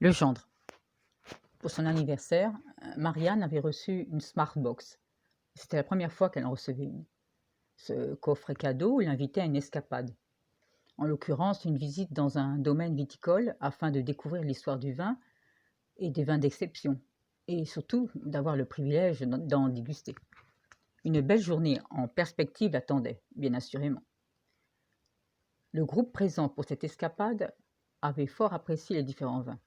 Le gendre. Pour son anniversaire, Marianne avait reçu une Smartbox. C'était la première fois qu'elle en recevait une. Ce coffret cadeau l'invitait à une escapade. En l'occurrence, une visite dans un domaine viticole afin de découvrir l'histoire du vin et des vins d'exception, et surtout d'avoir le privilège d'en déguster. Une belle journée en perspective l'attendait, bien assurément. Le groupe présent pour cette escapade avait fort apprécié les différents vins.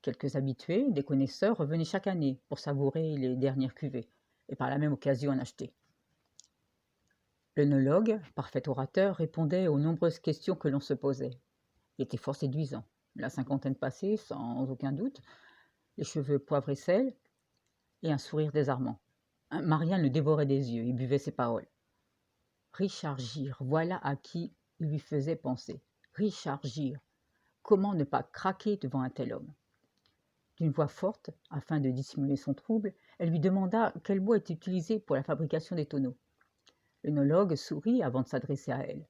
Quelques habitués, des connaisseurs, revenaient chaque année pour savourer les dernières cuvées et par la même occasion en acheter. L'œnologue, parfait orateur, répondait aux nombreuses questions que l'on se posait. Il était fort séduisant, la cinquantaine passée, sans aucun doute, les cheveux poivre et sel, et un sourire désarmant. Marianne le dévorait des yeux et buvait ses paroles. Richard Gere, voilà à qui il lui faisait penser. Richard Gere, comment ne pas craquer devant un tel homme? D'une voix forte, afin de dissimuler son trouble, elle lui demanda quel bois était utilisé pour la fabrication des tonneaux. L'œnologue sourit avant de s'adresser à elle.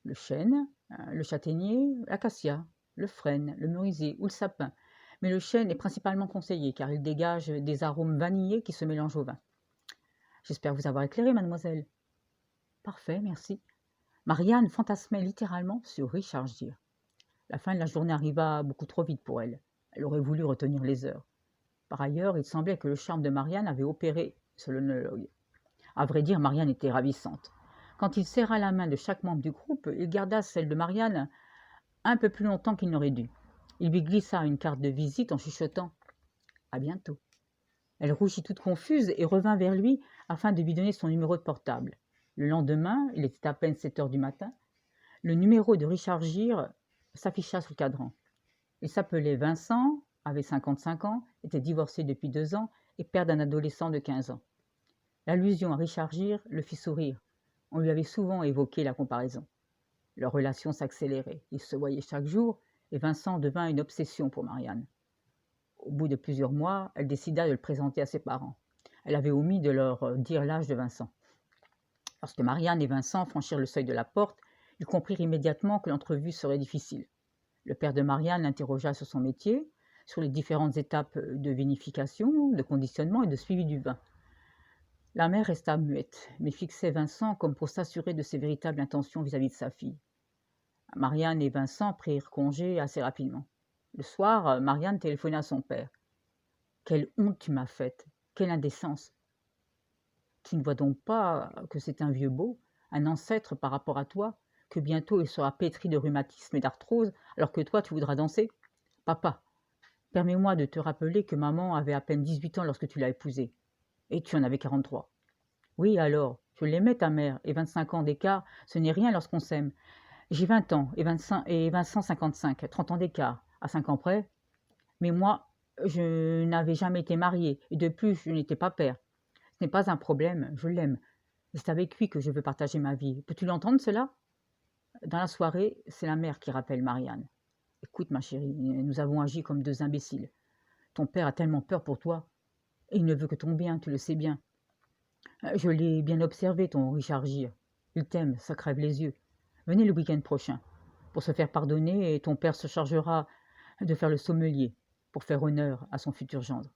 Le chêne, le châtaignier, l'acacia, le frêne, le merisier ou le sapin. Mais le chêne est principalement conseillé car il dégage des arômes vanillés qui se mélangent au vin. J'espère vous avoir éclairé, mademoiselle. Parfait, merci. Marianne fantasmait littéralement sur Richard Gere. La fin de la journée arriva beaucoup trop vite pour elle. Elle aurait voulu retenir les heures. Par ailleurs, il semblait que le charme de Marianne avait opéré sur l'œnologue. À vrai dire, Marianne était ravissante. Quand il serra la main de chaque membre du groupe, il garda celle de Marianne un peu plus longtemps qu'il n'aurait dû. Il lui glissa une carte de visite en chuchotant « À bientôt ». Elle rougit toute confuse et revint vers lui afin de lui donner son numéro de portable. Le lendemain, il était à peine 7 heures du matin, le numéro de Richard Gere s'afficha sur le cadran. Il s'appelait Vincent, avait 55 ans, était divorcé depuis 2 ans et père d'un adolescent de 15 ans. L'allusion à Richard Gere le fit sourire. On lui avait souvent évoqué la comparaison. Leur relation s'accélérait. Ils se voyaient chaque jour et Vincent devint une obsession pour Marianne. Au bout de plusieurs mois, elle décida de le présenter à ses parents. Elle avait omis de leur dire l'âge de Vincent. Lorsque Marianne et Vincent franchirent le seuil de la porte, ils comprirent immédiatement que l'entrevue serait difficile. Le père de Marianne l'interrogea sur son métier, sur les différentes étapes de vinification, de conditionnement et de suivi du vin. La mère resta muette, mais fixait Vincent comme pour s'assurer de ses véritables intentions vis-à-vis de sa fille. Marianne et Vincent prirent congé assez rapidement. Le soir, Marianne téléphona à son père. « Quelle honte tu m'as faite! Quelle indécence! Tu ne vois donc pas que c'est un vieux beau, un ancêtre par rapport à toi, que bientôt il sera pétri de rhumatisme et d'arthrose, alors que toi tu voudras danser? Papa, permets-moi de te rappeler que maman avait à peine 18 ans lorsque tu l'as épousée, et tu en avais 43. Oui alors, je l'aimais ta mère, et 25 ans d'écart, ce n'est rien lorsqu'on s'aime. J'ai 20 ans, et Vincent 55, 30 ans d'écart, à 5 ans près. Mais moi, je n'avais jamais été mariée, et de plus, je n'étais pas père. Ce n'est pas un problème, je l'aime. C'est avec lui que je veux partager ma vie. Peux-tu l'entendre, cela? Dans la soirée, c'est la mère qui rappelle Marianne. Écoute, ma chérie, nous avons agi comme 2 imbéciles. Ton père a tellement peur pour toi, et il ne veut que ton bien, tu le sais bien. Je l'ai bien observé, ton Richard Gere. Il t'aime, ça crève les yeux. Venez le week-end prochain. Pour se faire pardonner, et ton père se chargera de faire le sommelier, pour faire honneur à son futur gendre.